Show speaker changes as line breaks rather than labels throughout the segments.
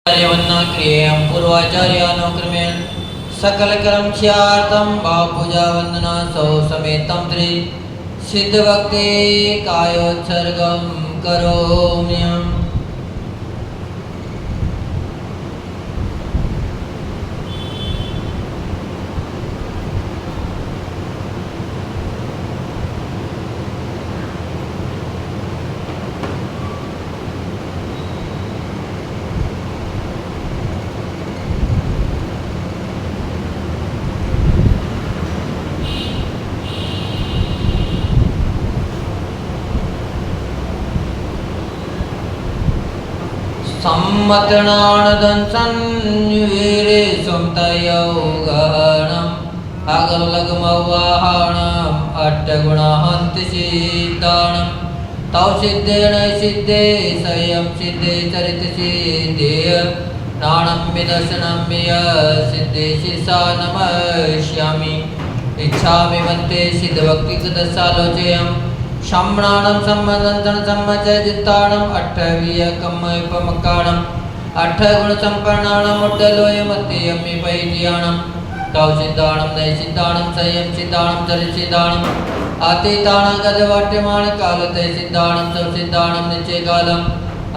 क्रियेयं पूर्वाचार्यानुक्रमेण सकलकर्मस्यार्थं भावपूजा वंदना सौ समेतं त्रि सिद्धभक्ति कायोत्सर्गं करोम्यहम्। सम्मतनानदं संवीरे सुमतयोगहरणम् अगमलगमवाहनम् अट्टगुणाहन्ति सिद्धाणम् तौ सिद्धेन सिद्धे संयम सिद्धे चरित सिद्धेय नाणं विदर्शनं मेय सिद्धे शिरसा नमस्यामि इच्छामि मन्ते सिद्धभक्तिकृतसालोचयम् शम्णानं सम्मदन्तं सम्मचयजित्ताणम् अट्ठवीयकमपमकाणम् अट्ठगुणसम्पन्नाणम् उड्डलोयमत्ययमि पैटियाणम् तौ सिद्धाणं नैसिद्धाणं संयम सिद्धाणं चरितसिद्धाणम् अतीताणं गतवर्तमानकालते सिद्धाणं सौसिद्धाणं निश्चयकालम्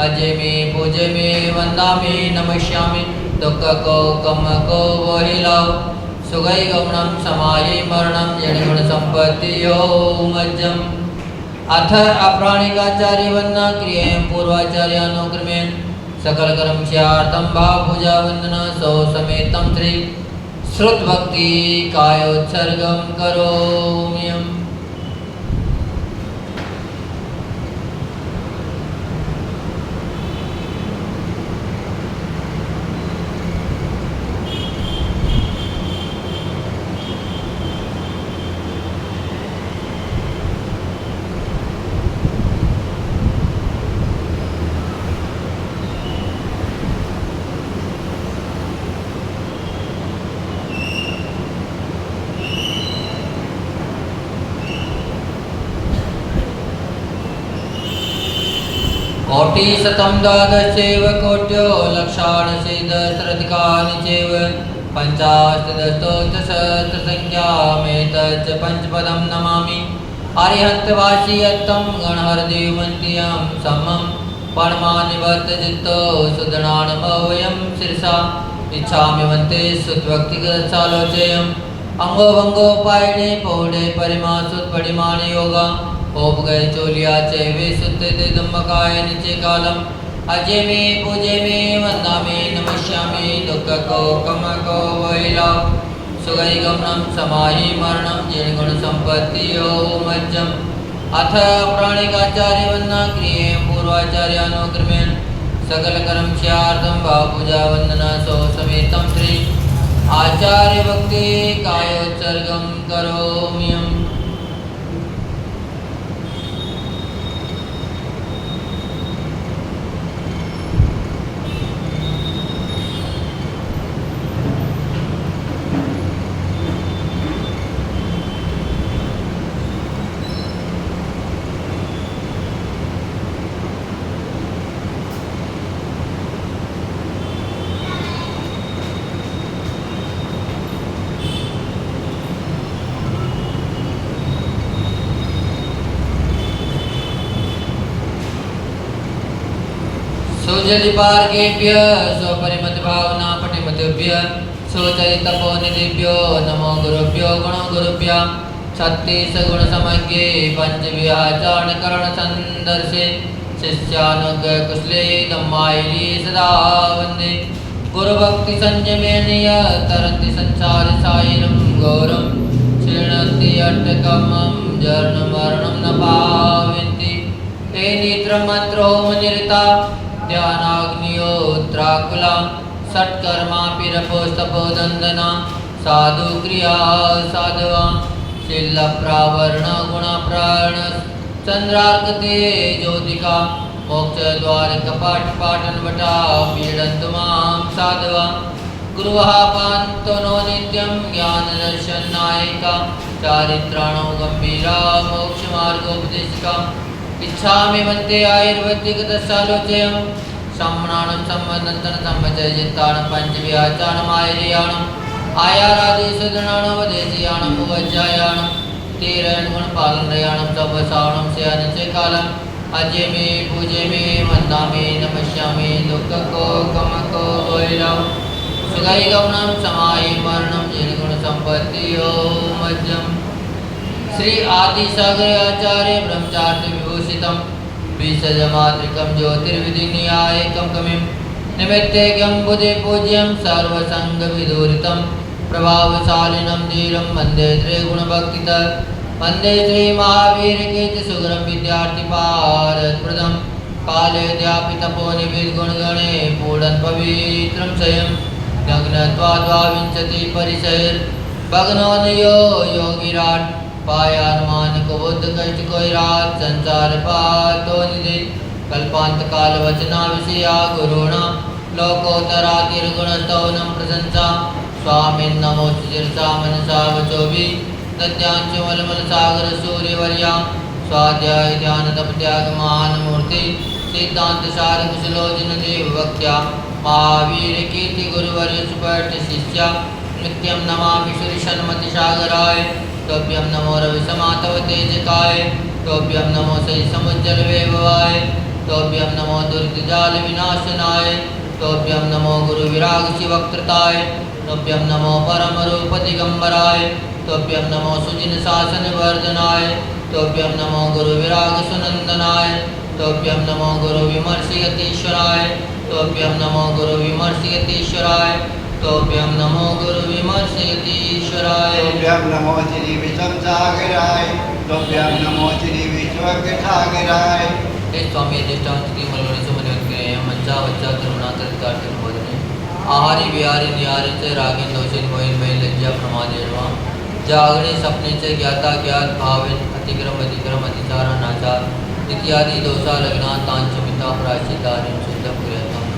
अजयमे पूजयमे वन्दामि नमस्यामि दुःखको कमको वहिलाव सुगैगमनं समाहि मरणं यणिगुणसम्पत्तियो मज्जम् अथ अप्राणिकाचार्य वंदना क्रियेयं पूर्वाचार्यानुक्रमेण सकलकर्मस्यार्थं भावपूजा वंदना सौ समेतं त्रि श्रुतभक्ति कायोत्सर्गं करोम्यहम्। कोटिशतं द्वादशैव कोट्यो लक्षाणशतसहस्राधिकानि चैव पञ्चाशदशोत्तरसहस्रसंख्यामेतच्च पञ्चपदं नमामि। अरिहन्तवासी यत्तं गणहरदेवमन्त्रियं समं परमानिवर्तजित्तो सुदृढानमवयं शिरसा इच्छामि वन्ते सुतभक्तिगतसालोचयम् अंगोभंगोपायने पौडे परिमासुत्परिमाण योगा ओप गए चोलिया चैवे सुत्ते दम्मकाय निचे कालम अजय में पूजे में वंदा में नमस्यामि दुःखको कमको वैला सुगै गमनं समाहि मरणं जिणगुण संपत्तियो मज्जम्। अथ प्राणिकाचार्य वंदना क्रियेयं पूर्वाचार्यानुक्रमेण सकलकर्मस्यार्थं भावपूजा वंदना सौ समेतं त्रि आचार्य भक्ति कायोत्सर्गं करोम्यहम्। सुजलिपार्गेभ्य स्वपरिमतभावना पटिमतेभ्य स्वचरितपोनिधिभ्यो नमो गुरुभ्यो गणो गुरुभ्य छत्तीसगुणसमज्ञे पञ्चविहाचारणकरणसन्दर्शे शिष्यानुग्रहकुशले धम्मायिनी सदा वन्दे गुरुभक्तिसंयमेन तरन्ति संसारसायिनं घोरं क्षीणन्ति अट्टकमं जर्णमरणं न पावन्ति ते नेत्रमन्त्रोमनिरता ध्यानाग्नियोत्राकुला षट्कर्मापिरपोस्तपोदन्दना साधु क्रिया साधवा शीलप्रावरण गुणप्राण चंद्रार्कते ज्योतिका मोक्षद्वार कपाटपाटनवटा पीडन्तु मां साधवा गुरुः पान्तो नो नित्यं ज्ञानदर्शननायिका चारित्राणो गम्भीरा मोक्षमार्गोपदेशिका इच्छामि मन्ते आयुर्वेदिकदशालोचयं सम्मनानं सम्मदन्तं सम्मजयजित्तानं पंचविहाचानं आयर्याणं आयारादिसदनानं वदेशियानं उवज्जायानं तीरण गुण पालन रयाणं तपसावणं स्यानिचे कालम अजय में पूजे में वंदा में नमस्यामि दुख को कम को वैरव सुगई गमनम समायि मरणम जिन गुण संपत्ति ओम मज्जम श्री आदि सागर आचार्य ब्रह्मचार्य विभूषितम विसजमात्रिकम ज्योतिर्विधि न्यायकम कमिम निमित्तेकं बुद्धि पूज्यं सर्वसंग विदूरितं प्रभावशालिनं धीरं वन्दे त्रिगुणभक्तित वन्दे श्री महावीर कीर्ति सुगरं विद्यार्थी पारदप्रदं काले व्यापितपोनिविद गुणगणे पूर्ण पवित्रं स्वयं नग्नत्वाद्वाविंशति परिसर भग्नोदयो योगिराट पायानुमान को बुद्ध कष्ट कोई रात संसार पातो निधि कल्पांत काल वचना विषया गुरुणा लोकोत्तरा तिर्गुणस्तवनं प्रशंसा स्वामिन् नमो शिरसा मनसा वचोभि दद्यांच मलमल सागर सूर्यवर्या स्वाध्याय ध्यान तप त्याग महान मूर्ति सिद्धांत सार कुशलोचन देव वक्त्या महावीर कीर्ति गुरुवर्य सुपट शिष्या नित्यं नमामि श्री सन्मति सागराय तोभ्यं नमो रवि समातव तेजकाय तोभ्यं नमो सहि समुज्जल वैभवाय तोभ्यं नमो दुर्गजाल विनाशनाय तोभ्यं नमो गुरु विराग शिवक्त्रताय तोभ्यं नमो परम रूप दिगंबराय तोभ्यं नमो सुजिन शासन वर्धनाय तोभ्यं नमो गुरु विराग सुनंदनाय तोभ्यं नमो गुरु विमर्शयतीश्वराय तोभ्यं नमो गुरु विमर्शयतीश्वराय तोभ्यं नमो गुरु विमर्शयतीश्वराय
तोभ्यं नमो श्री विषम सागराय तोभ्यं नमो श्री विश्वज्ञ सागराय
हे स्वामी अधिष्ठान मलवणी सुमनिवत्करे मंचा वच्चा करुणा तत्कार्य बोधने आहारी विहारी निहारी च रागिन दोषिन मोहिन मय लज्जा प्रमादेवा जागणे सपने च ज्ञाता ज्ञात भावे अतिक्रम अधिक्रम अतिचारण नाचार इत्यादि दोषा लग्ना तांचमिता प्रायश्चितारिं शुद्धं क्रियताम्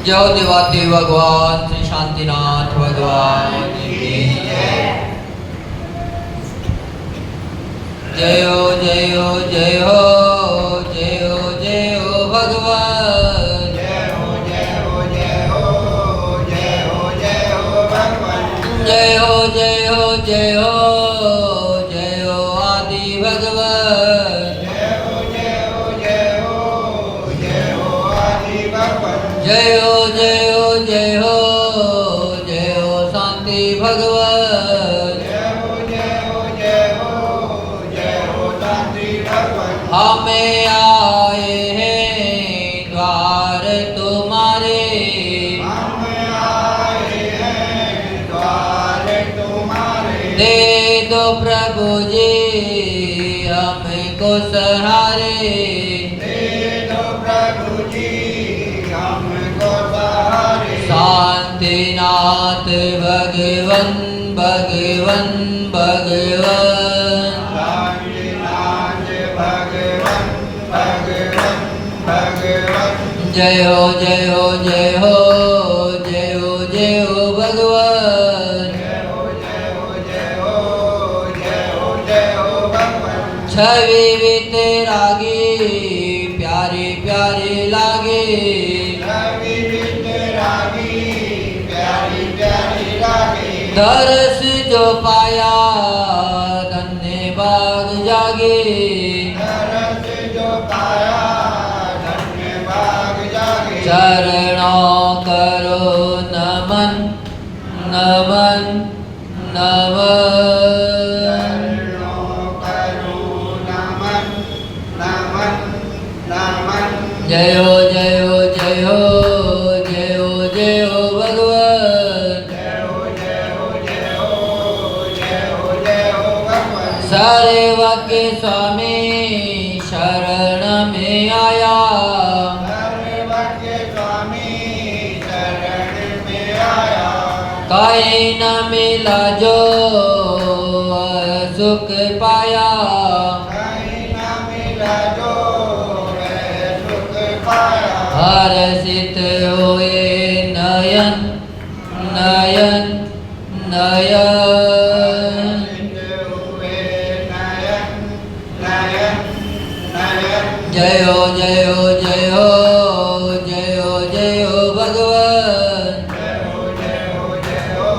जय देवाते भगवान श्री शांतिनाथ भगवान की जय हो जय हो जय हो जय हो जय हो भगवान
जय हो जय हो जय हो जय हो जय हो भगवान
जय हो जय हो जय हो जय हो आदि भगवान
जय हो जय हो जय हो जय हो आदि भगवान
जय हो जय हो जय हो जय हो शांति भगवान
जय हो जय हो जय हो जय हो शांति भगवान
हमें आए हैं द्वार तुम्हारे
हम आए हैं द्वार तुम्हारे
दे दो प्रभु जी हमको सहारे
दे दो प्रभु जी हमको सहारे
शांतिनाथ भगवन भगवन भगवन
शांतिनाथ भगवन भगवन भगवन
जय हो जय हो जय हो जय हो जय हो भगवान
जय हो जय हो जय हो जय हो जय हो भगवान
छवि वितरागी प्यारे लागे।
रवि वितरागी प्यारी प्यारी लागे।
दरस जो पाया धन्य बाग जागे।
दरस जो पाया धन्य बाग जागे।
चरणों करो नमन नमन नमन।
चरणों करो नमन नमन नमन।
जय हो जय हो जय हो जय हो जय हो भगवान।
जय हो जय हो जय हो जय हो जय हो भगवान।
सर्व के स्वामी शरण में आया।
सर्व के स्वामी शरण में आया।
कहीं न मिला जो सुख पाया।
कहीं न मिला जो वह सुख पाया।
हर्षित हुए नयन नयन नयन।
हर्षित हुए नयन नयन नयन।
जय हो जय हो जय हो जय हो जय हो भगवान।
जय हो जय हो जय हो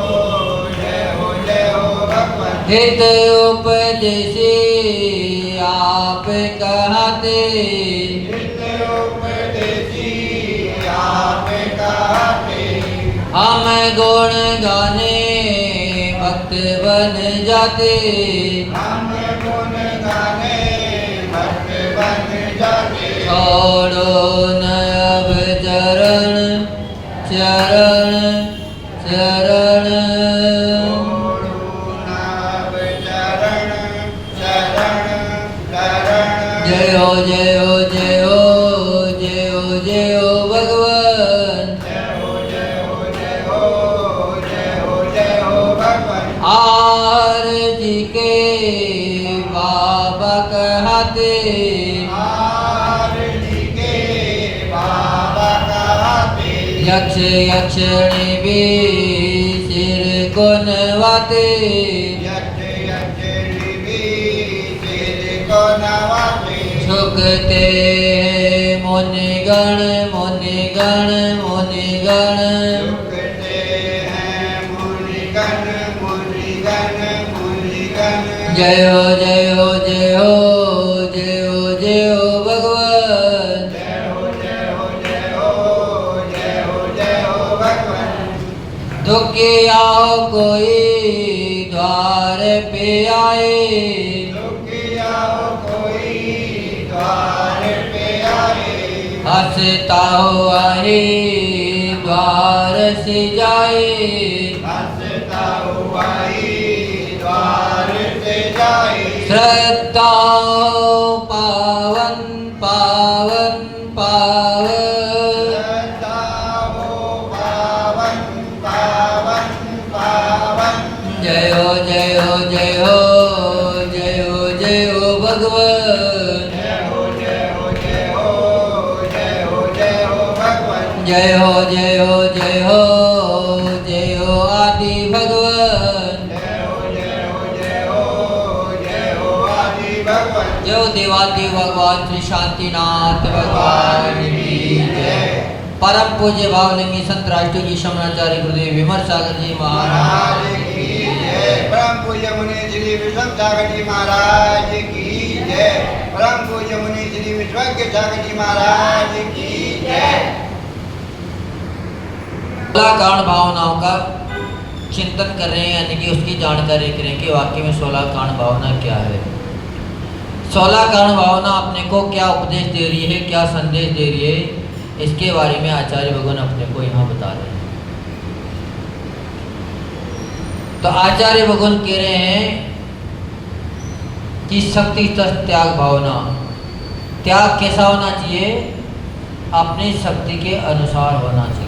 जय हो जय हो भगवान।
हित उपदेशी आप कहते।
हित उपदेशी आप कहते।
हम गुण गाने भक्त बन जाते।
हम गुण गाने भक्त बन जाते।
छोड़ो न अब चरण चरण चरण।
छोड़ो नाभ चरण चरण चरण।
जय हो जय हो जय हो जय हो जय हो भगवान।
जय हो जय हो जय हो जय हो जय हो भगवान।
आर जी के बाबा कहते।
आरती के बाबा कहते।
यक्ष यक्षिणी भी सिर को नवाते।
यक्ष यक्षिणी भी सिर को नवाते।
झुकते मुनिगण मुनिगण मुनिगण।
झुकते हैं मुनिगण मुनिगण मुनिगण।
जय हो जय हो जय हो जय हो जय हो भगवान।
जय हो जय हो जय हो जय हो जय हो भगवान।
दुखिया हो कोई द्वार पे आए।
दुखिया हो कोई द्वार पे आए।
हंसता हुआ ही द्वार से जाए।
हंसता हुआ ही द्वार से जाए।
श्रद्धा पावन पावन पावन।
श्रद्धा हो पावन पावन पावन।
जय हो जय हो जय हो जय हो जय हो भगवान।
जय हो जय हो जय हो जय हो जय हो भगवान।
जय हो जय हो जय हो जय हो आदि भगवान।
जय हो जय हो जय हो जय हो आदि भगवान।
जय हो देवादिदेव भगवान श्री शांतिनाथ भगवान की जय। परम पूज्य भावलिंगी संत राष्ट्रीय जी शमनाचार्य गुरुदेव विमर सागर जी महाराज
महाराज की जय। परम पूज्य मुनि श्री विश्वम सागर जी महाराज की जय। परम पूज्य मुनि श्री विश्वज्ञ सागर जी महाराज की जय।
16 कांड भावनाओं का चिंतन कर रहे हैं, यानी कि उसकी जानकारी करें कि वाकई में 16 कांड भावना क्या है। 16 कांड भावना अपने को क्या उपदेश दे रही है, क्या संदेश दे रही है, इसके बारे में आचार्य भगवान अपने को यहाँ बता रहे हैं। तो आचार्य भगवान कह रहे हैं कि शक्ति तत्व त्याग भावना। त्याग कैसा होना चाहिए? अपनी शक्ति के अनुसार होना चाहिए।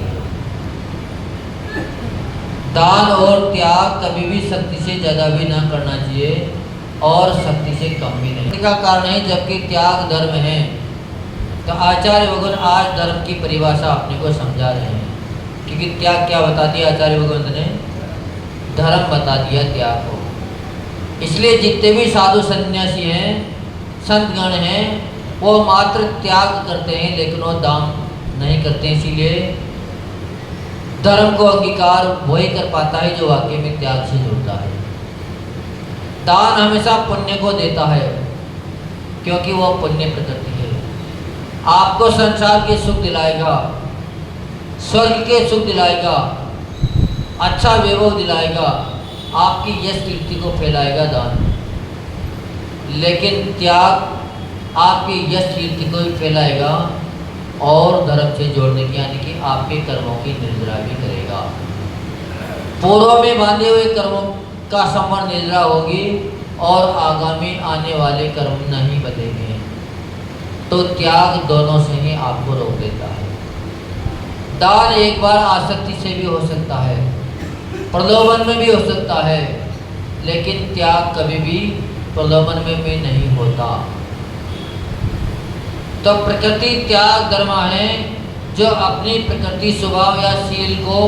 दान और त्याग कभी भी शक्ति से ज़्यादा भी ना करना चाहिए और शक्ति से कम भी नहीं। इसका कारण है जबकि त्याग धर्म है। तो आचार्य भगवान आज धर्म की परिभाषा अपने को समझा रहे हैं, क्योंकि त्याग क्या बता दिया आचार्य भगवान ने? धर्म बता दिया त्याग को। इसलिए जितने भी साधु सन्यासी हैं, संतगण हैं, वो मात्र त्याग करते हैं लेकिन वो दान नहीं करते। इसीलिए धर्म को अंगीकार वही कर पाता है जो वाकई में त्याग से जुड़ता है। दान हमेशा पुण्य को देता है क्योंकि वह पुण्य प्रकृति है। आपको संसार के सुख दिलाएगा, स्वर्ग के सुख दिलाएगा, अच्छा वैभव दिलाएगा, आपकी यश कीर्ति को फैलाएगा दान। लेकिन त्याग आपकी यश कीर्ति को भी फैलाएगा और धर्म से जोड़ने की यानी कि आपके कर्मों की निर्जरा भी करेगा। पूर्व में बांधे हुए कर्मों का संवर निर्जरा होगी और आगामी आने वाले कर्म नहीं बदलेंगे। तो त्याग दोनों से ही आपको रोक देता है। दान एक बार आसक्ति से भी हो सकता है, प्रलोभन में भी हो सकता है, लेकिन त्याग कभी भी प्रलोभन में भी नहीं होता। तो प्रकृति त्याग धर्म है। जो अपनी प्रकृति स्वभाव या शील को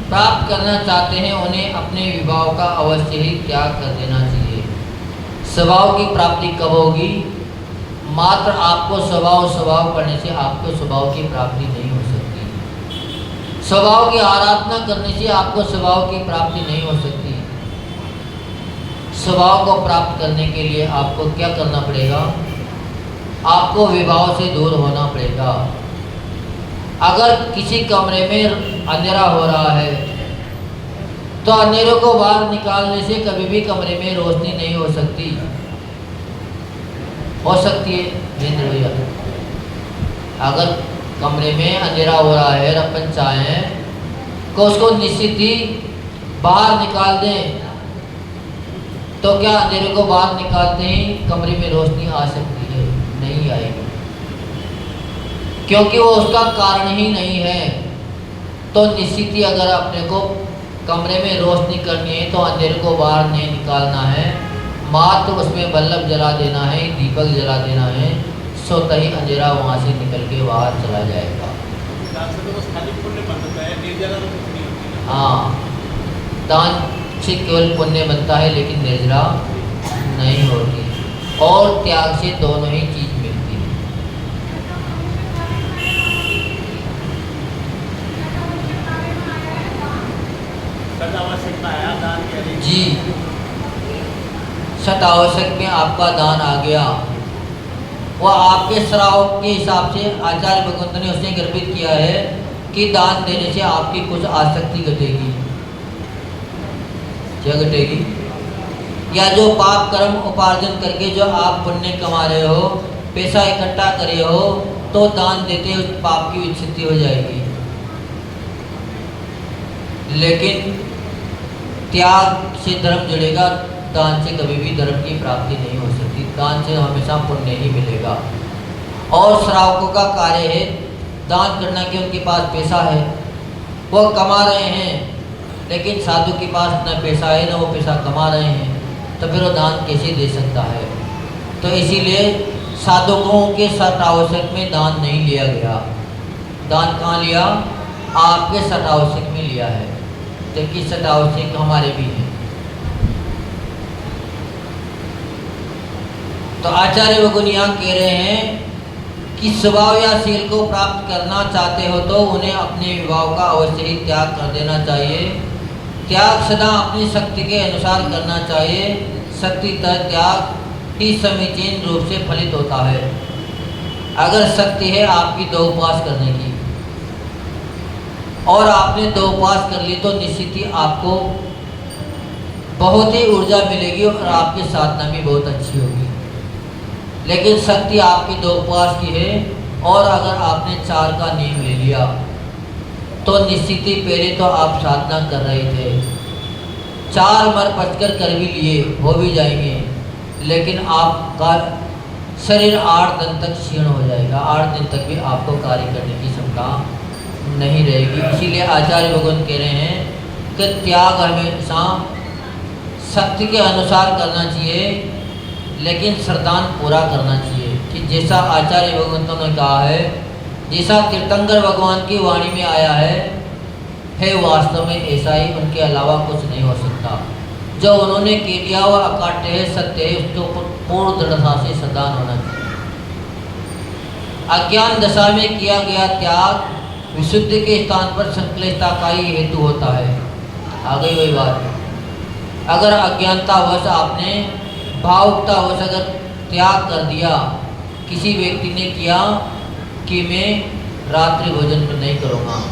प्राप्त करना चाहते हैं उन्हें अपने विभाव का अवश्य ही त्याग कर देना चाहिए। स्वभाव की प्राप्ति कब होगी? मात्र आपको स्वभाव करने से आपको स्वभाव की प्राप्ति नहीं हो सकती। स्वभाव की आराधना करने से आपको स्वभाव की प्राप्ति नहीं हो सकती। स्वभाव को प्राप्त करने के लिए आपको क्या करना पड़ेगा? आपको विभाव से दूर होना पड़ेगा। अगर किसी कमरे में अंधेरा हो रहा है तो अंधेरे को बाहर निकालने से कभी भी कमरे में रोशनी नहीं हो सकती। हो सकती है वीरेंद्र भैया? अगर कमरे में अंधेरा हो रहा है और अपन चाहें कि उसको निश्चित ही बाहर निकाल दें तो क्या अंधेरे को बाहर निकालते ही कमरे में रोशनी आ सकती है? नहीं आएगी, क्योंकि वो उसका कारण ही नहीं है। तो निश्चित ही अगर अपने को कमरे में रोशनी करनी है तो अंधेरे को बाहर नहीं निकालना है, मात्र उसमें बल्ब जला देना है, दीपक जला देना है, स्वतः ही अंधेरा वहाँ से निकल के बाहर चला जाएगा। हाँ, दान से केवल पुण्य बनता है लेकिन निर्जरा नहीं होती। और त्याग से दोनों ही चीज मिलती है। जी, सत आवश्यक में आपका दान आ गया। वह आपके श्राव के हिसाब से आचार्य भगवंत ने उसने गर्भित किया है कि दान देने से आपकी कुछ आसक्ति घटेगी। क्या घटेगी? या जो पाप कर्म उपार्जन करके जो आप पुण्य कमा रहे हो, पैसा इकट्ठा करे हो, तो दान देते उस पाप की विच्छित्ति हो जाएगी। लेकिन त्याग से धर्म जुड़ेगा, दान से कभी भी धर्म की प्राप्ति नहीं हो सकती। दान से हमेशा पुण्य ही मिलेगा। और श्रावकों का कार्य है दान करना कि उनके पास पैसा है, वो कमा रहे हैं, लेकिन साधु के पास न पैसा है न वो पैसा कमा रहे हैं, तो फिर वो दान कैसे दे सकता है? तो इसीलिए साधुओं के सत आवश्यक में दान नहीं लिया गया। दान कहाँ लिया? आपके सत आवश्यक में लिया है, जबकि सत आवश्यक हमारे भी हैं। तो आचार्य भगवान यहाँ कह रहे हैं कि स्वभाव या शील को प्राप्त करना चाहते हो तो उन्हें अपने विभाव का अवश्य ही त्याग कर देना चाहिए। त्याग सदा अपनी शक्ति के अनुसार करना चाहिए। शक्ति तक त्याग ही समीचीन रूप से फलित होता है। अगर शक्ति है आपकी 2 उपवास करने की और आपने 2 उपवास कर ली तो निश्चित ही आपको बहुत ही ऊर्जा मिलेगी और आपकी साधना भी बहुत अच्छी होगी। लेकिन शक्ति आपकी 2 उपवास की है और अगर आपने 4 का नियम ले लिया तो निश्चित ही पहले तो आप साधना कर रहे थे, 4 मर पचकर कर भी लिए, हो भी जाएंगे, लेकिन आपका शरीर 8 दिन तक क्षीण हो जाएगा। 8 दिन तक भी आपको कार्य करने की क्षमता नहीं रहेगी। इसीलिए आचार्य भगवान कह रहे हैं कि त्याग हमेशा शक्ति के अनुसार करना चाहिए, लेकिन श्रद्धान पूरा करना चाहिए। कि जैसा आचार्य भगवंतों ने कहा है, जैसा तीर्थंकर भगवान की वाणी में आया है वास्तव में ऐसा ही, उनके अलावा कुछ नहीं हो सकता। जो उन्होंने कह दिया वह अकाट्य है, सत्य है, उसके ऊपर पूर्ण दृढ़ता से श्रद्धान होना चाहिए। अज्ञान दशा में किया गया त्याग विशुद्धि के स्थान पर संक्लेशता का ही हेतु होता है। आ गई वही बात। अगर अज्ञानतावश आपने भावुकतावश अगर त्याग कर दिया, किसी व्यक्ति ने किया कि मैं रात्रि भोजन में नहीं करूँगा,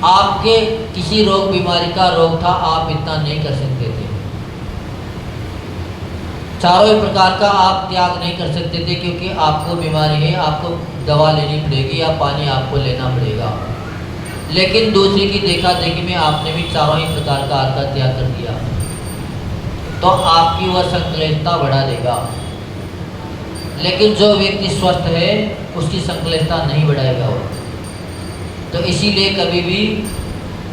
आपके किसी रोग बीमारी का रोग था, आप इतना नहीं कर सकते थे, चारों ही प्रकार का आप त्याग नहीं कर सकते थे क्योंकि आपको बीमारी है, आपको दवा लेनी पड़ेगी या पानी आपको लेना पड़ेगा। लेकिन दूसरे की देखा देखी में आपने भी चारों ही प्रकार का आहार का त्याग कर दिया, तो आपकी वह संकलेशता बढ़ा देगा। लेकिन जो व्यक्ति स्वस्थ है उसकी संकलेशता नहीं बढ़ाएगा वो। तो इसीलिए कभी भी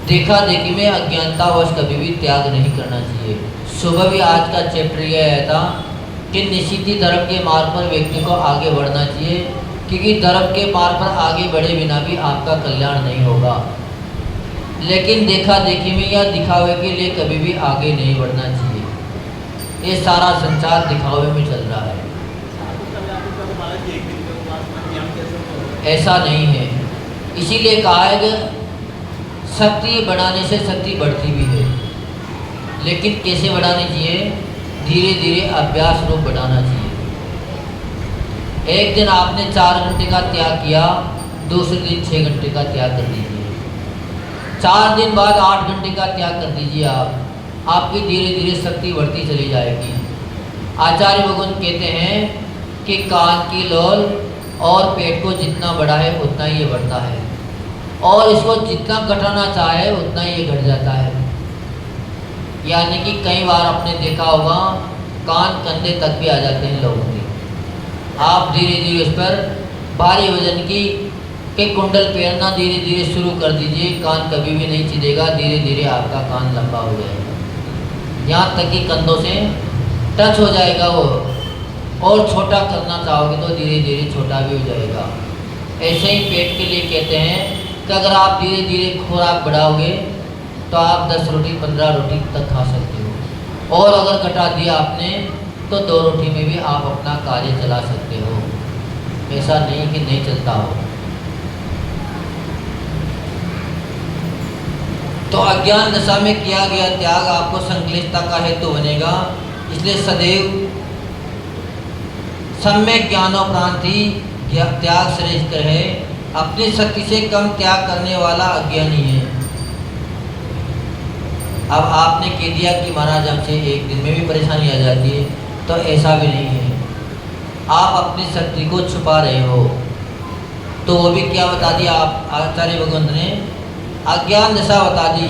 देखा देखी में अज्ञानतावश कभी भी त्याग नहीं करना चाहिए। सुबह भी आज का चैप्टर यह आया था कि निश्चित धर्म के मार्ग पर व्यक्ति को आगे बढ़ना चाहिए, क्योंकि धर्म के मार्ग पर आगे बढ़े बिना भी आपका कल्याण नहीं होगा। लेकिन देखा देखी में या दिखावे के लिए कभी भी आगे नहीं बढ़ना चाहिए। ये सारा संसार दिखावे में चल रहा है, ऐसा नहीं है। इसीलिए कहा है कि शक्ति बढ़ाने से शक्ति बढ़ती भी है, लेकिन कैसे बढ़ानी चाहिए? धीरे धीरे अभ्यास रूप बढ़ाना चाहिए। एक दिन आपने 4 घंटे का त्याग किया, दूसरे दिन 6 घंटे का त्याग कर दीजिए, 4 दिन बाद 8 घंटे का त्याग कर दीजिए। आपकी धीरे धीरे शक्ति बढ़ती चली जाएगी। आचार्य भगवान कहते हैं कि कान की लोल और पेट को जितना बढ़ा है उतना ही ये बढ़ता है, और इसको जितना घटाना चाहे उतना ही ये घट जाता है। यानी कि कई बार आपने देखा होगा कान कंधे तक भी आ जाते हैं लोगों के। आप धीरे धीरे उस पर भारी वजन के कुंडल पहनना धीरे धीरे शुरू कर दीजिए, कान कभी भी नहीं छिदेगा, धीरे धीरे आपका कान लंबा हो जाएगा, यहाँ तक कि कंधों से टच हो जाएगा वो। और छोटा करना चाहोगे तो धीरे धीरे छोटा भी हो जाएगा। ऐसे ही पेट के लिए कहते हैं कि अगर आप धीरे धीरे खुराक बढ़ाओगे तो आप 10 रोटी 15 रोटी तक खा सकते हो, और अगर घटा दिया आपने तो 2 रोटी में भी आप अपना कार्य चला सकते हो। ऐसा नहीं कि नहीं चलता हो। तो अज्ञान दशा में किया गया त्याग आपको संक्लिष्टता का हेतु बनेगा। इसलिए सदैव सम्यक ज्ञानोपरांत ही त्याग श्रेष्ठ है। अपनी शक्ति से कम त्याग करने वाला अज्ञानी है। अब आपने कह दिया कि महाराज हमसे एक दिन में भी परेशानी आ जाती है, तो ऐसा भी नहीं है। आप अपनी शक्ति को छुपा रहे हो, तो वो भी क्या बता दिया आप आचार्य भगवंत ने? अज्ञान दशा बता दी।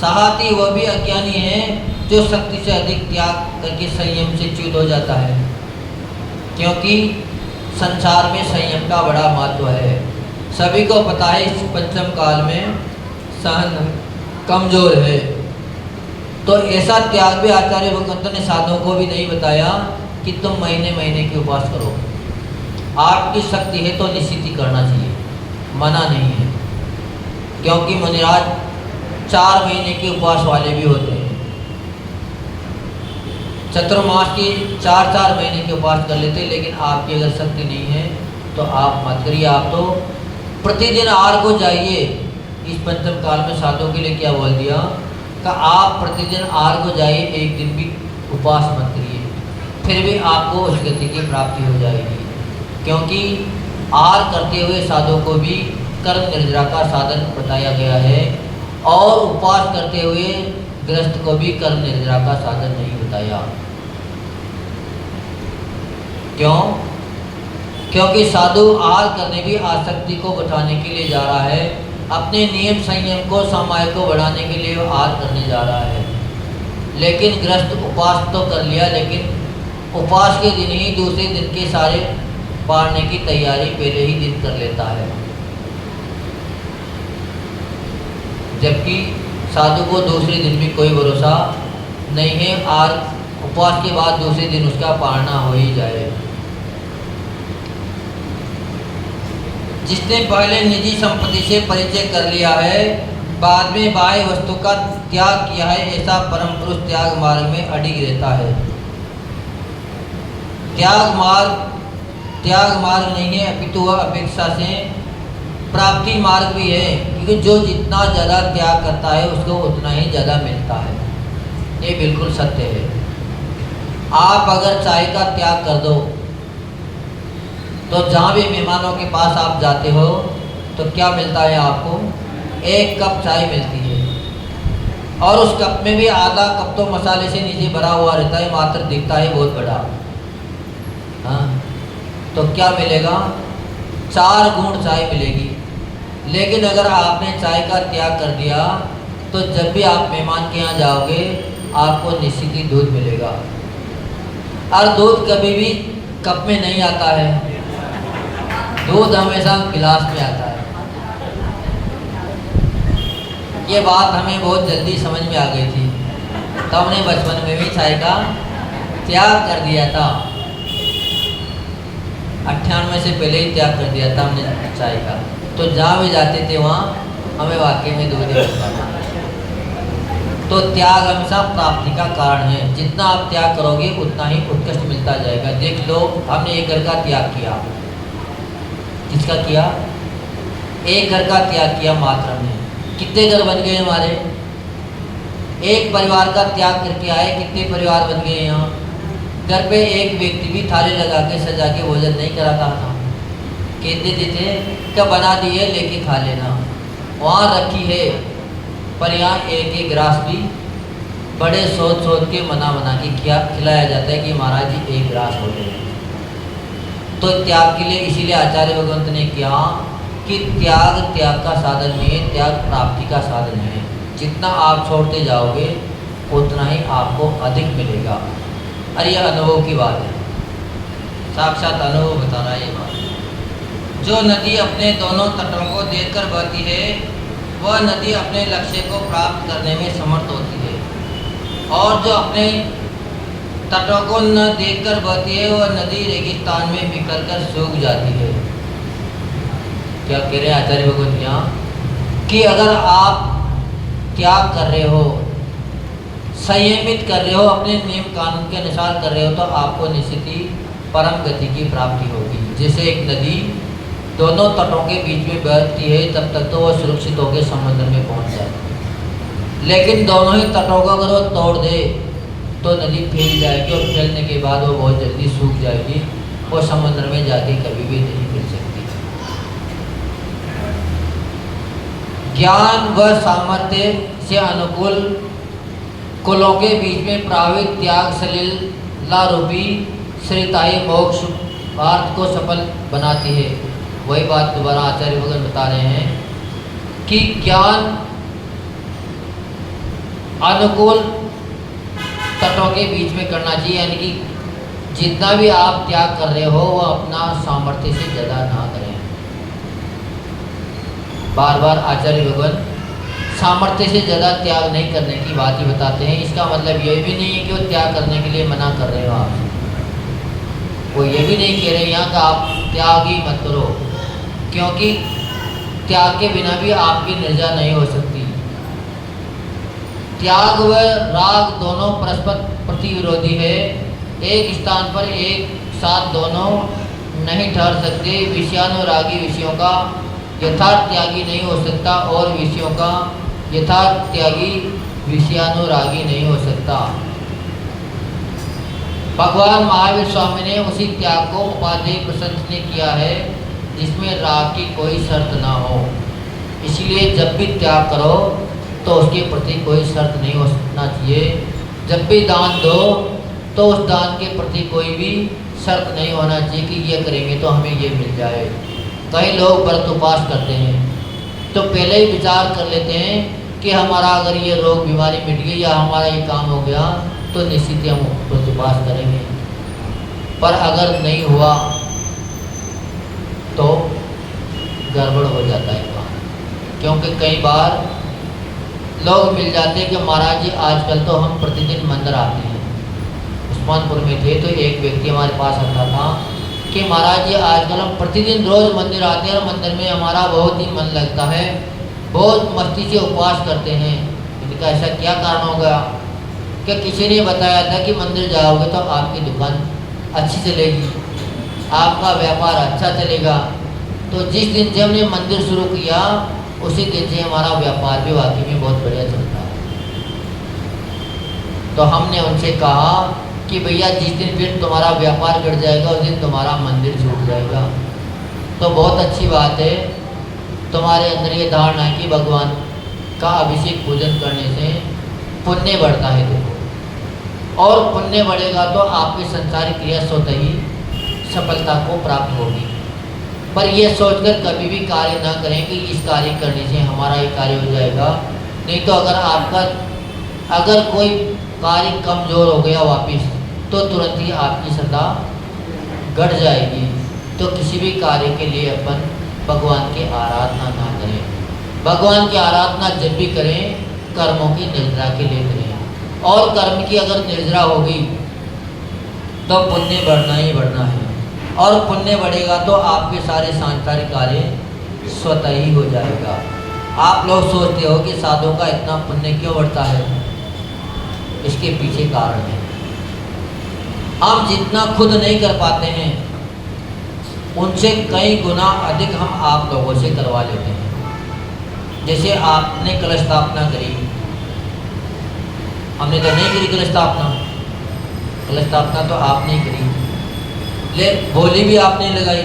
साहती वह भी अज्ञानी है जो शक्ति से अधिक त्याग करके संयम से च्युत हो जाता है, क्योंकि संसार में संयम का बड़ा महत्व है। सभी को पता है इस पंचम काल में सहन कमजोर है। तो ऐसा त्याग भी आचार्य भगवंत ने साधुओं को भी नहीं बताया कि तुम महीने महीने की उपवास करो। आपकी शक्ति है तो निश्चित ही करना चाहिए, मना नहीं है, क्योंकि मुनिराज 4 महीने के उपवास वाले भी होते हैं। चतुर्मास की 4-4 महीने के उपवास कर लेते, लेकिन आपकी अगर शक्ति नहीं है तो आप मत करिए। आप तो प्रतिदिन आहार को जाइए। इस पंचम काल में साधुओं के लिए क्या बोल दिया कि आप प्रतिदिन आहार को जाइए, एक दिन भी उपवास मत करिए, फिर भी आपको उस गति की प्राप्ति हो जाएगी। क्योंकि आहार करते हुए साधुओं को भी कर्म निर्जरा का साधन बताया गया है, और उपवास करते हुए गृहस्थ को भी कर्म निर्जरा का साधन नहीं बताया। क्यों? क्योंकि साधु आहार करने की आसक्ति को बढ़ाने के लिए जा रहा है, अपने नियम संयम को सामायिक को बढ़ाने के लिए आहार करने जा रहा है। लेकिन गृहस्थ उपवास तो कर लिया, लेकिन उपवास के दिन ही दूसरे दिन के सारे पारने की तैयारी पहले ही दिन कर लेता है। जबकि साधु को दूसरे दिन भी कोई भरोसा नहीं है, आज उपवास के बाद दूसरे दिन उसका पारना हो ही जाए। जिसने पहले निजी संपत्ति से परिचय कर लिया है, बाद में बाह्य वस्तु का त्याग किया है, ऐसा परम पुरुष त्याग मार्ग में अडिग रहता है। त्याग मार्ग त्याग मार्ग नहीं है, अपितु वह अपेक्षा से प्राप्ति मार्ग भी है, क्योंकि जो जितना ज़्यादा त्याग करता है उसको उतना ही ज़्यादा मिलता है। ये बिल्कुल सत्य है। आप अगर चाय का त्याग कर दो तो जहाँ भी मेहमानों के पास आप जाते हो तो क्या मिलता है आपको? एक कप चाय मिलती है, और उस कप में भी आधा कप तो मसाले से नीचे भरा हुआ रहता है, मात्र दिखता है बहुत बड़ा। हाँ, तो क्या मिलेगा? 4 गुण चाय मिलेगी। लेकिन अगर आपने चाय का त्याग कर दिया तो जब भी आप मेहमान के यहाँ जाओगे आपको निश्चित ही दूध मिलेगा। और दूध कभी भी कप में नहीं आता है, दूध हमेशा गिलास में आता है। ये बात हमें बहुत जल्दी समझ में आ गई थी, तो हमने बचपन में भी चाय का त्याग कर दिया था। 98 से पहले ही त्याग कर दिया था हमने चाय का। तो जहाँ भी जाते थे वहाँ हमें वाकई में दूध ही मिलता था। तो त्याग हमेशा प्राप्ति का कारण है। जितना आप त्याग करोगे उतना ही उत्कृष्ट मिलता जाएगा। देख लो, हमने एक घर का त्याग किया। किसका किया? एक घर का त्याग किया मात्र हमने। कितने घर बन गए हमारे? एक परिवार का त्याग करके आए, कितने परिवार बन गए यहाँ? घर पे एक व्यक्ति भी थाली लगा के सजा के भोजन नहीं कराता था। कहते थे क्या बना दी है लेके खा लेना, वहाँ रखी है, पर यहाँ एक एक ग्रास भी बड़े सोच के मना के खिलाया जाता है कि महाराज जी एक ग्रास हो गए। तो त्याग के लिए इसीलिए आचार्य भगवंत ने किया कि त्याग का साधन नहीं है, त्याग प्राप्ति का साधन है। जितना आप छोड़ते जाओगे उतना ही आपको अधिक मिलेगा। अरे यह अनुभव की बात है, साक्षात अनुभव बता रहा है ये बात। जो नदी अपने दोनों तटों को देखकर बहती है वह नदी अपने लक्ष्य को प्राप्त करने में समर्थ होती है, और जो अपने तटों को न देखकर बहती है वह नदी रेगिस्तान में बिखर कर सूख जाती है। क्या कह रहे हैं आचार्य भगवत यहाँ कि अगर आप त्याग कर रहे हो, संयमित कर रहे हो, अपने नियम कानून के अनुसार कर रहे हो, तो आपको निश्चित ही परम गति की प्राप्ति होगी। जैसे एक नदी दोनों तटों के बीच में बहती है तब तक तो वह सुरक्षित होकर समुद्र में पहुंच जाती है, लेकिन दोनों ही तटों को अगर वो तोड़ दे तो नदी फैल जाएगी, और फैलने के बाद वो बहुत जल्दी सूख जाएगी, वो समुद्र में जाके कभी भी नहीं मिल सकती। ज्ञान व सामर्थ्य से अनुकूल कुलों के बीच में प्रावित त्याग सलीला रूपी श्रीताई मोक्ष पार्थ को सफल बनाती है। वही बात दोबारा आचार्य भगवान बता रहे हैं कि ज्ञान अनुकूल तटों के बीच में करना चाहिए, यानी कि जितना भी आप त्याग कर रहे हो वह अपना सामर्थ्य से ज़्यादा ना करें। बार बार आचार्य भगवान सामर्थ्य से ज़्यादा त्याग नहीं करने की बात ही बताते हैं। इसका मतलब ये भी नहीं है कि वो त्याग करने के लिए मना कर रहे हो आप, वो ये भी नहीं कह रहे यहाँ का आप त्याग ही मत करो, क्योंकि त्याग के बिना भी आपकी निर्जा नहीं हो सकती। त्याग व राग दोनों परस्पर प्रतिविरोधी है, एक स्थान पर एक साथ दोनों नहीं ठहर सकते। विषयानुरागी विषयों का यथार्थ त्यागी नहीं हो सकता, और विषयों का यथार्थ त्यागी विषयानुरागी नहीं हो सकता। भगवान महावीर स्वामी ने उसी त्याग को उपादेय प्रशंसनीय किया है जिसमें राग की कोई शर्त ना हो। इसलिए जब भी त्याग करो तो उसके प्रति कोई शर्त नहीं होना चाहिए। जब भी दान दो तो उस दान के प्रति कोई भी शर्त नहीं होना चाहिए कि ये करेंगे तो हमें ये मिल जाए। कई लोग व्रत उपवास करते हैं तो पहले ही विचार कर लेते हैं कि हमारा अगर ये रोग बीमारी मिट गई या हमारा ये काम हो गया तो निश्चित ही हम व्रत उपवास करेंगे, पर अगर नहीं हुआ तो गड़बड़ हो जाता है काम। क्योंकि कई बार लोग मिल जाते हैं कि महाराज जी आजकल तो हम प्रतिदिन मंदिर आते हैं। उस्मानपुर में थे तो एक व्यक्ति हमारे पास आता था कि महाराज जी आजकल हम प्रतिदिन रोज़ मंदिर आते हैं और मंदिर में हमारा बहुत ही मन लगता है, बहुत मस्ती से उपवास करते हैं। इनका ऐसा क्या कारण होगा? क्या किसी ने बताया था कि मंदिर जाओगे तो आपकी दुकान अच्छी चलेगी? आपका व्यापार अच्छा चलेगा। तो जिस दिन से हमने मंदिर शुरू किया उसी दिन से हमारा व्यापार भी वाकई में बहुत बढ़िया चलता है। तो हमने उनसे कहा कि भैया जिस दिन फिर तुम्हारा व्यापार गिर जाएगा उस दिन तुम्हारा मंदिर छूट जाएगा। तो बहुत अच्छी बात है, तुम्हारे अंदर ये धारणा है कि भगवान का अभिषेक पूजन करने से पुण्य बढ़ता है। देखो, और पुण्य बढ़ेगा तो आपकी संसारिक क्रिया स्वतः ही सफलता को प्राप्त होगी। पर यह सोचकर कभी भी कार्य ना करें कि इस कार्य करने से हमारा ये कार्य हो जाएगा। नहीं तो अगर कोई कार्य कमज़ोर हो गया वापस तो तुरंत ही आपकी श्रद्धा घट जाएगी। तो किसी भी कार्य के लिए अपन भगवान की आराधना ना करें। भगवान की आराधना जब भी करें कर्मों की निर्जरा के लिए करें, और कर्म की अगर निर्जरा होगी तो पुण्य बढ़ना ही बढ़ना है, और पुण्य बढ़ेगा तो आपके सारे सांसारिक कार्य स्वतः ही हो जाएगा। आप लोग सोचते हो कि साधुओं का इतना पुण्य क्यों बढ़ता है, इसके पीछे कारण है। हम जितना खुद नहीं कर पाते हैं उनसे कई गुना अधिक हम आप लोगों से करवा लेते हैं। जैसे आपने कलश स्थापना करी, हमने तो नहीं करी कलश स्थापना तो आपने करी, ले बोली भी आपने लगाई,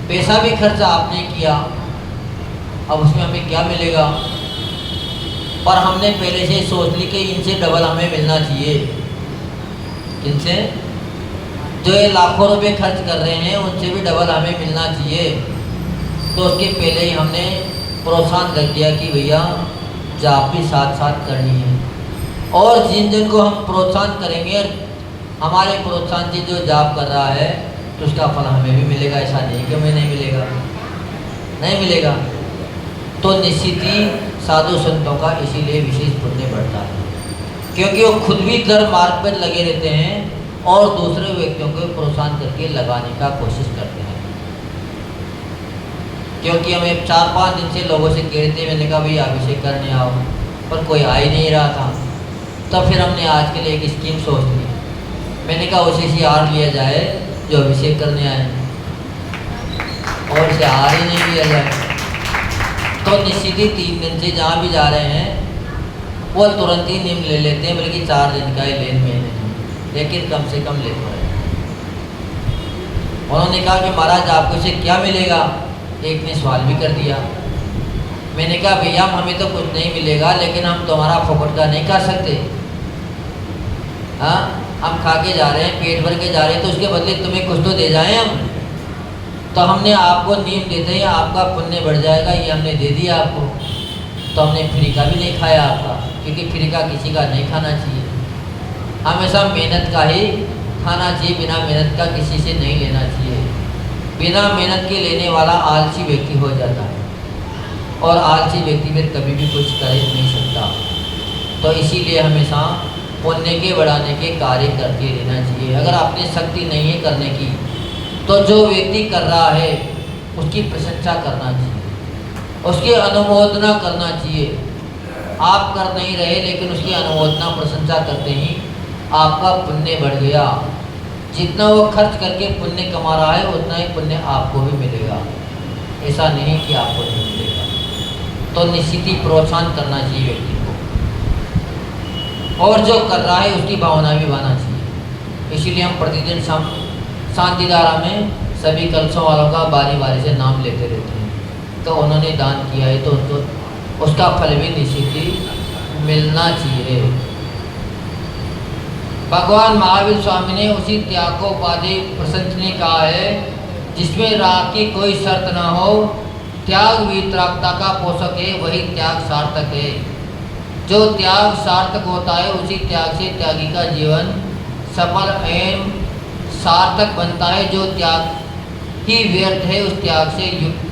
पैसा भी खर्चा आपने किया, अब उसमें हमें क्या मिलेगा। पर हमने पहले से सोच ली कि इनसे डबल हमें मिलना चाहिए। किनसे? जो ये लाखों रुपए खर्च कर रहे हैं उनसे भी डबल हमें मिलना चाहिए। तो उसके पहले ही हमने प्रोत्साहन कर दिया कि भैया जाप भी साथ साथ करनी है। और जिन जिन को हम प्रोत्साहन करेंगे, हमारे प्रोत्साहन से जो जाप कर रहा है तो उसका फल हमें भी मिलेगा। ऐसा नहीं कि हमें नहीं मिलेगा, नहीं मिलेगा। तो निश्चित ही साधु संतों का इसीलिए विशेष पुण्य बढ़ता है, क्योंकि वो खुद भी धर्म मार्ग पर लगे रहते हैं और दूसरे व्यक्तियों को प्रोत्साहन करके लगाने का कोशिश करते हैं। क्योंकि हमें 4-5 दिन से लोगों से कह रहे थे, मैंने कहा भैया अभिषेक करने आओ, पर कोई आ ही नहीं रहा था। तब फिर हमने आज के लिए एक स्कीम सोच ली। मैंने कहा उसे से हार लिया जाए जो अभिषेक करने आए, और उसे हार ही नहीं लिया जाए। तो निश्चित ही 3 दिन से जहाँ भी जा रहे हैं वो तुरंत ही नियम ले लेते हैं, बल्कि 4 दिन का ही लेन में नहीं, लेकिन कम से कम लेते हैं। उन्होंने कहा कि महाराज आपको इसे क्या मिलेगा, एक ने सवाल भी कर दिया। मैंने कहा भैया हमें तो कुछ नहीं मिलेगा, लेकिन हम तुम्हारा फोकट का नहीं कर सकते। हाँ, हम खा के जा रहे हैं, पेट भर के जा रहे हैं, तो उसके बदले तुम्हें कुछ तो दे जाएं हम। तो हमने आपको नियम देते हैं, आपका पुण्य बढ़ जाएगा, ये हमने दे दिया आपको। तो हमने फ्री का भी नहीं खाया आपका, क्योंकि फ्री का किसी का नहीं खाना चाहिए। हमेशा मेहनत का ही खाना चाहिए, बिना मेहनत का किसी से नहीं लेना चाहिए। बिना मेहनत के लेने वाला आलसी व्यक्ति हो जाता है, और आलसी व्यक्ति फिर कभी भी कुछ कर नहीं सकता। तो इसीलिए हमेशा पुण्य के बढ़ाने के कार्य करते रहना चाहिए। अगर अपनी शक्ति नहीं है करने की, तो जो व्यक्ति कर रहा है उसकी प्रशंसा करना चाहिए, उसकी अनुमोदना करना चाहिए। आप कर नहीं रहे, लेकिन उसकी अनुमोदना प्रशंसा करते ही आपका पुण्य बढ़ गया। जितना वो खर्च करके पुण्य कमा रहा है उतना ही पुण्य आपको भी मिलेगा। ऐसा नहीं कि आपको नहीं मिलेगा। तो निश्चित ही प्रोत्साहन करना चाहिए व्यक्ति को, और जो कर रहा है उसकी भावना भी बनाना चाहिए। इसीलिए हम प्रतिदिन शांतिधारा में सभी कलशों वालों का बारी बारी से नाम लेते रहते हैं। तो उन्होंने दान किया है तो उनको उसका फल भी निश्चित ही मिलना चाहिए। भगवान महावीर स्वामी ने उसी त्याग को उपाधि प्रशंसनीय कहा है जिसमें राग की कोई शर्त ना हो। त्याग वितरागता का पोषक है, वही त्याग सार्थक है। जो त्याग सार्थक होता है उसी त्याग से त्यागी का जीवन सफल एवं सार्थक बनता है। जो त्याग ही व्यर्थ है उस त्याग से युक्त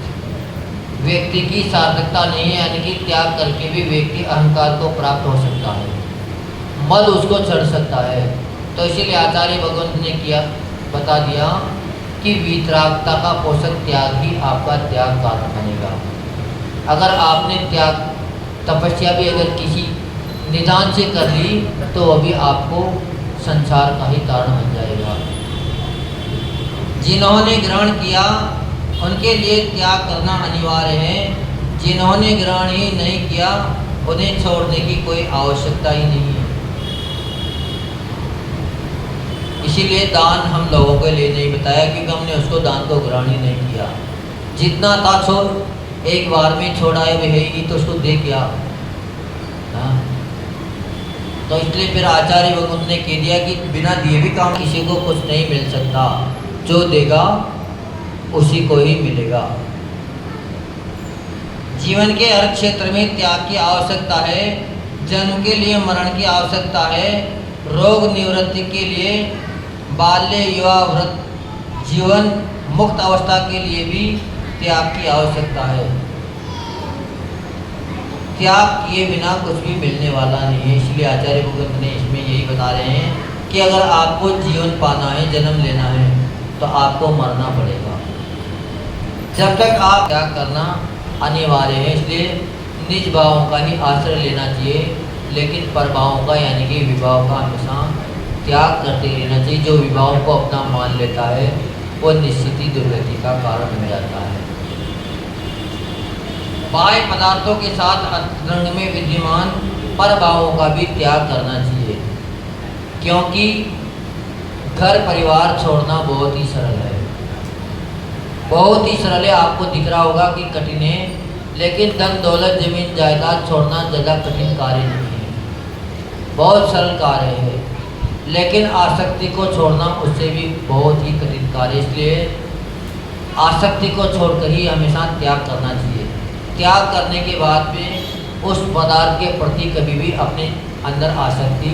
व्यक्ति की सार्थकता नहीं है, यानी कि त्याग करके भी व्यक्ति अहंकार को प्राप्त हो सकता है, मद उसको चढ़ सकता है। तो इसीलिए आचार्य भगवंत ने बता दिया कि वितरागता का पोषक त्याग ही आपका त्याग कारण बनेगा। अगर आपने त्याग तपस्या भी अगर किसी निदान से कर ली तो वह भी आपको संसार का ही कारण बन जाएगा। जिन्होंने ग्रहण किया उनके लिए त्याग करना अनिवार्य है, जिन्होंने ग्रहण ही नहीं किया उन्हें छोड़ने की कोई आवश्यकता ही नहीं है। इसीलिए दान हम लोगों के लिए नहीं बताया, क्योंकि हमने उसको दान को ग्रहण ही नहीं किया। जितना था छोड़, एक बार में छोड़ाए भी है ही, तो उसको दे क्या। हाँ, तो इसलिए फिर आचार्य भगवंत ने कह दिया कि बिना दिए भी काम किसी को कुछ नहीं मिल सकता, जो देगा उसी को ही मिलेगा। जीवन के हर क्षेत्र में त्याग की आवश्यकता है। जन्म के लिए मरण की आवश्यकता है, रोग निवृत्ति के लिए, बाल्य युवा वृद्ध जीवन मुक्त अवस्था के लिए भी त्याग की आवश्यकता है। त्याग किए बिना कुछ भी मिलने वाला नहीं है। इसलिए आचार्य भगवंत ने इसमें यही बता रहे हैं कि अगर आपको जीवन पाना है, जन्म लेना है, तो आपको मरना पड़ेगा। जब तक आप त्याग करना अनिवार्य है, इसलिए निज भावों का ही आश्रय लेना चाहिए, लेकिन परभावों का यानी कि विभाव का हमेशा त्याग करते रहना चाहिए। जो विभावों को अपना मान लेता है वो निश्चित ही दुर्गति का कारण हो जाता है। बाह्य पदार्थों के साथ अंतरंग में विद्यमान परभावों का भी त्याग करना चाहिए, क्योंकि घर परिवार छोड़ना बहुत ही सरल है, बहुत ही सरल है। आपको दिख रहा होगा कि कठिन है, लेकिन धन दौलत जमीन जायदाद छोड़ना ज़्यादा कठिन कार्य नहीं है, बहुत सरल कार्य है। लेकिन आसक्ति को छोड़ना उससे भी बहुत ही कठिन कार्य, इसलिए आसक्ति को छोड़कर ही हमेशा त्याग करना चाहिए। त्याग करने के बाद में उस पदार्थ के प्रति कभी भी अपने अंदर आसक्ति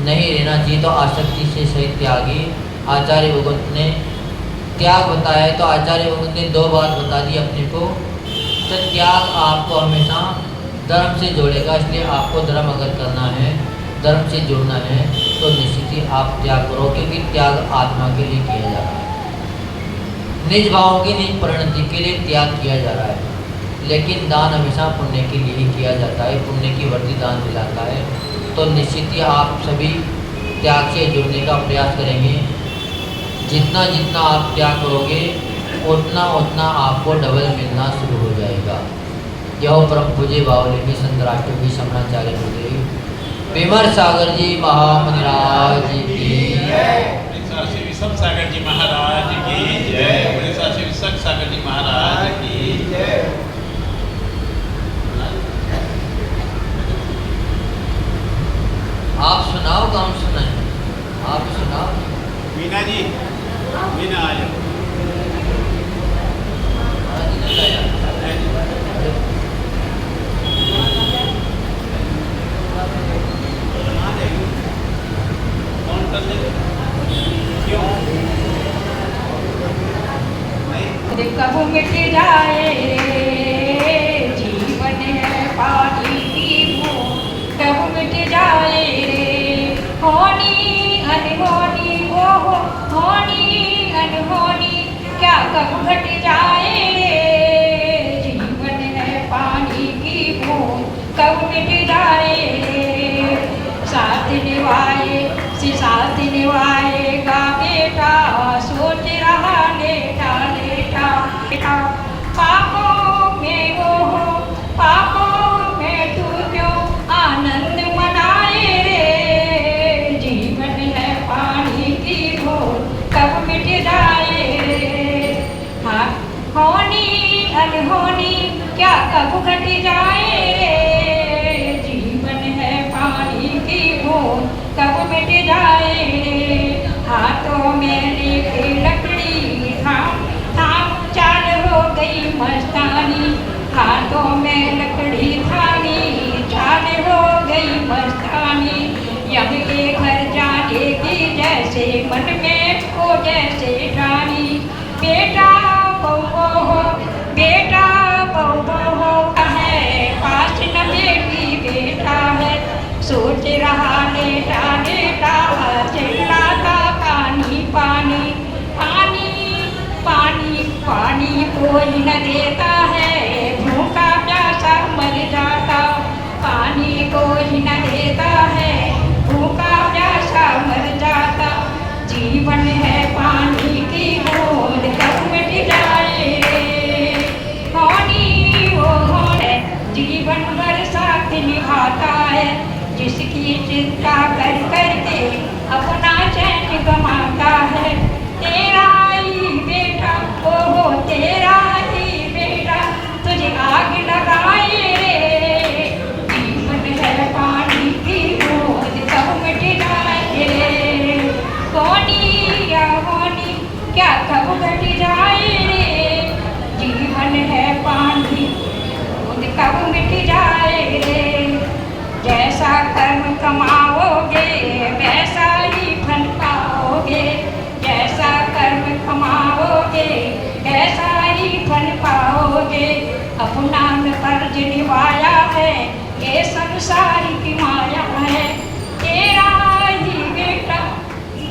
नहीं रहना चाहिए। तो आसक्ति से सही त्यागी आचार्य भगवंत ने त्याग बताया है। तो आचार्य भगवंत ने दो बात बता दी अपने को। तो त्याग आपको हमेशा धर्म से जोड़ेगा, इसलिए आपको धर्म अगर करना है, धर्म से जुड़ना है, तो निश्चित ही आप त्याग करो, क्योंकि त्याग आत्मा के लिए किया जा रहा है, निज भावों की निज परिणति के लिए त्याग किया जा रहा है। लेकिन दान हमेशा पुण्य के लिए ही किया जाता है, पुण्य की वृद्धि दान दिलाता है। तो निश्चित ही आप सभी त्याग से जुड़ने का प्रयास करेंगे। जितना जितना आप त्याग करोगे उतना उतना आपको डबल मिलना शुरू हो जाएगा। यह परम पूज्य बावली के संतराष्ट्र की समणाचार्य गुरुदेव विमर सागर जी महामुनिराज की
विषम सागर जी महाराज की जय। विषम सागर जी महाराज की जय।
आप सुनाओ, काम सुनाए, आप सुनाओ।
मीना जी, मीना आ जाओ।
कब मिट जाए रे जीवन है पानी की बूंद, कब मिट जाए रे होनी अनहोनी वो होनी अनहोनी, क्या कब घट जाए रे जीवन है पानी की बूंद, कब मिट जाए रे। साथ निभाए साथ निभाएगा बेटा, सोच रहा लेटा लेटा लेटा। पापों में वो हो, पापों में तू क्यों आनंद मनाए रे, जीवन है पानी की बूंद, कब मिट जाए रे। हाँ होनी अनहोनी क्या कब घट जाए रे, जीवन है पानी की बूंद, कब मिट जाए रे। हाथों में लेके लकड़ी थाम थाम चाल हो गई मस्तानी, हाथों में लकड़ी थामी चाल हो गई मस्तानी। यम के घर जाने की जैसे मन में को जैसे ठानी, बेटा बहु हो बेटा बहु हो है, पास न बेटी बेटा है, सोच रहा लेटा लेटा चिल्लाता पानी पानी पानी पानी पानी कोई न देता है, भूखा प्यासा मर जाता, पानी कोई न देता है, भूखा प्यासा मर जाता। जीवन है पानी की बूंद, है, जिसकी चिंता कर करके अपना चैन गमाता है। तेरा ही बेटा, ओहो तेरा ही बेटा, तुझे आग लगाए रे। जीवन है पानी की बूंद, कब मिट जाए रे। होनी या होनी क्या कब घट जाए रे। जीवन है पानी बूंद, कब मिट जाए रे। जैसा कर्म कमाओगे वैसा ही फल पाओगे, जैसा कर्म कमाओगे वैसा ही फल पाओगे। अपना में कर्ज निभाया है, ये संसार की माया है। तेरा ही बेटा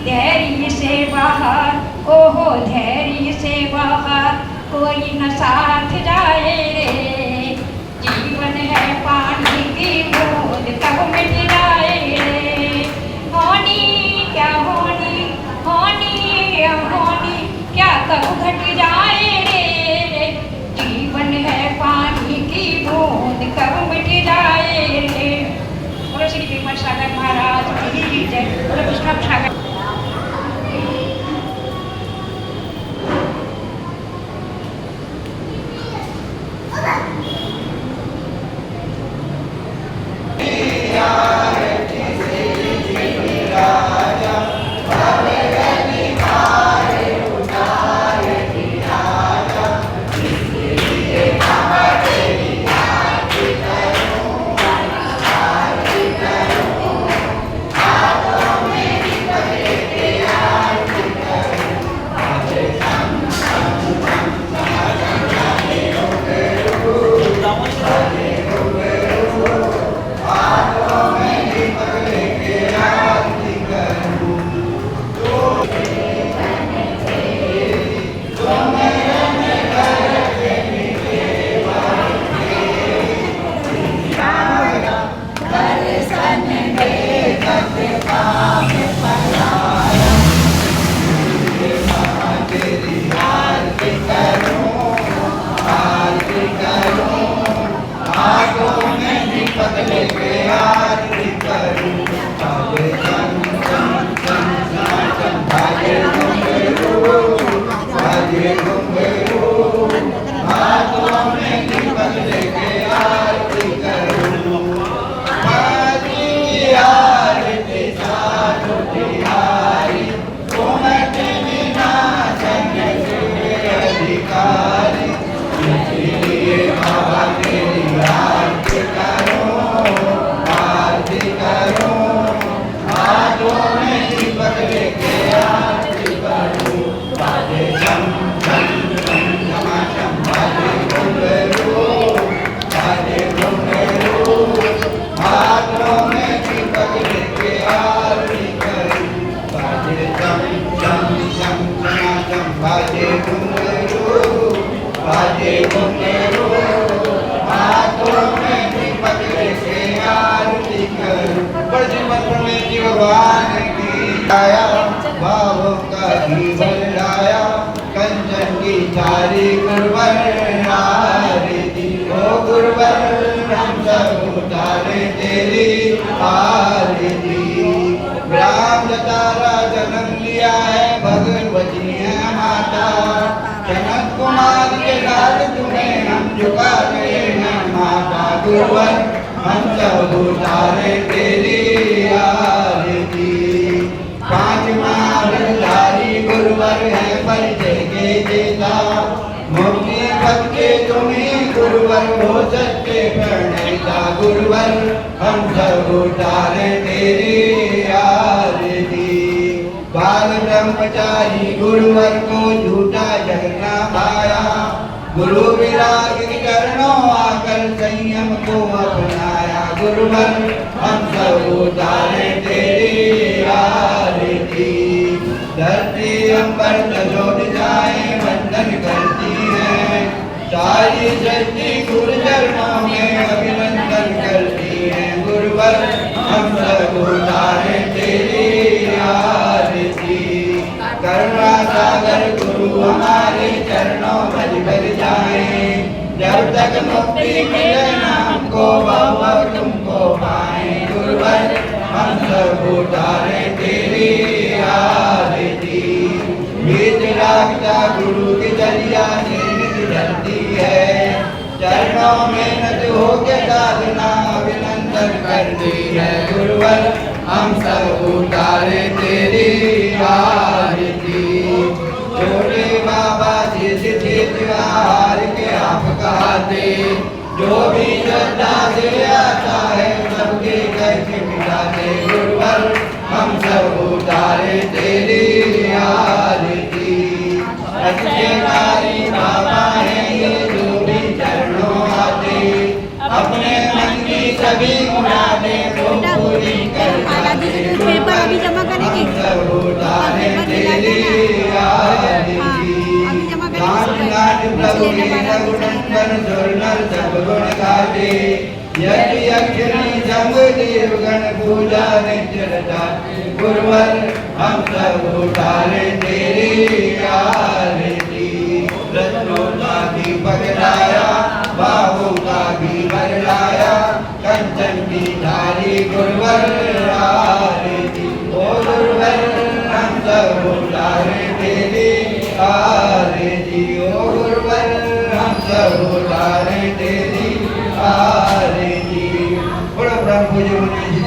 धैर्य से बाहर, ओहो धैर्य से बाहर, कोई न साथ जाए रे। जीवन है पानी की बूंद, कब मिट जाए रे। होनी क्या होनी, होनी या होनी क्या कब घट जाए रे। जीवन है पानी की बूंद, कब मिट जाए रे। बोलो श्री विमल सागर महाराज की जय। बोलो विष्णु सागर।
भगवान की आया, भावों का जीवन लाया, कंचन की चारी गुरुवर आरती। ओ गुरुवर हम सब उतारे तेरी आरती। ग्राम जतारा जन्म लिया है, भगवती है माता। जनक कुमार के लाल तुम्हें हम झुका गए हैं माता। गुरुवर हम सब उतारे तेरी आरती। पांच महावरधारी गुरुवर है परिचय के देता। मुक्ति पद के तुम्हें गुरुवर हो सच्चे प्रणेता। गुरुवर हम सब उतारे तेरी आरती। बाल ब्रह्मचारी गुरुवर को झूठा जगना पाया। गुरु विराग करणों आकर संयम को अपनाया। गुरुवर हम सब उतारे तेरी आरती। धरती अंबर तजोड़ जाए वंदन करती है। सारी सृष्टि गुरु चरणों में अभिनंदन करती है। गुरुवर हम सब उतारे तेरी आरती। करुणा सागर गुरु हमारे चरणों में भर जाए। जब तक मुक्ति मिले ना हमको, वह तुमको पाए। गुरुवर हम सब उतारे तेरी आरती। गीत रागता गुरु की जलिया नित जलती है, चरणों में नत होके साधना अभिनंदन करती है। गुरुवर हम सब उतारे तेरी आरती। छोटे बाबा हार के आप कहते, जो भी श्रद्धा से आता है सबके कैसे मिटाते। गुरुवर हम सब उतारे तेरी आरती। अच्छे नारी बाबा है ये जो भी चरणों आते, अपने मन की सभी मुरादें को पूरी कर जाते।
पेपर अभी जमा करेंगे,
हम सब उतारे तेरी आरती। प्रभु रघुनंदन सुरनर सब गुण गाते, यज्ञ यक्षिणी जंग देव गण पूजा नित्य रचाते। गुरुवर हम सब उतारे तेरी आरती। रत्नों का दीपक लाया, बाहों का भी बरलाया, कंचन की थाली गुरुवर आरती। ओ गुरुवर हम सब उतारे तेरी आरती। ओ गुरुवर हम सब उतारे तेरी आरती। बड़ा ब्रह्म पूज्य मुनि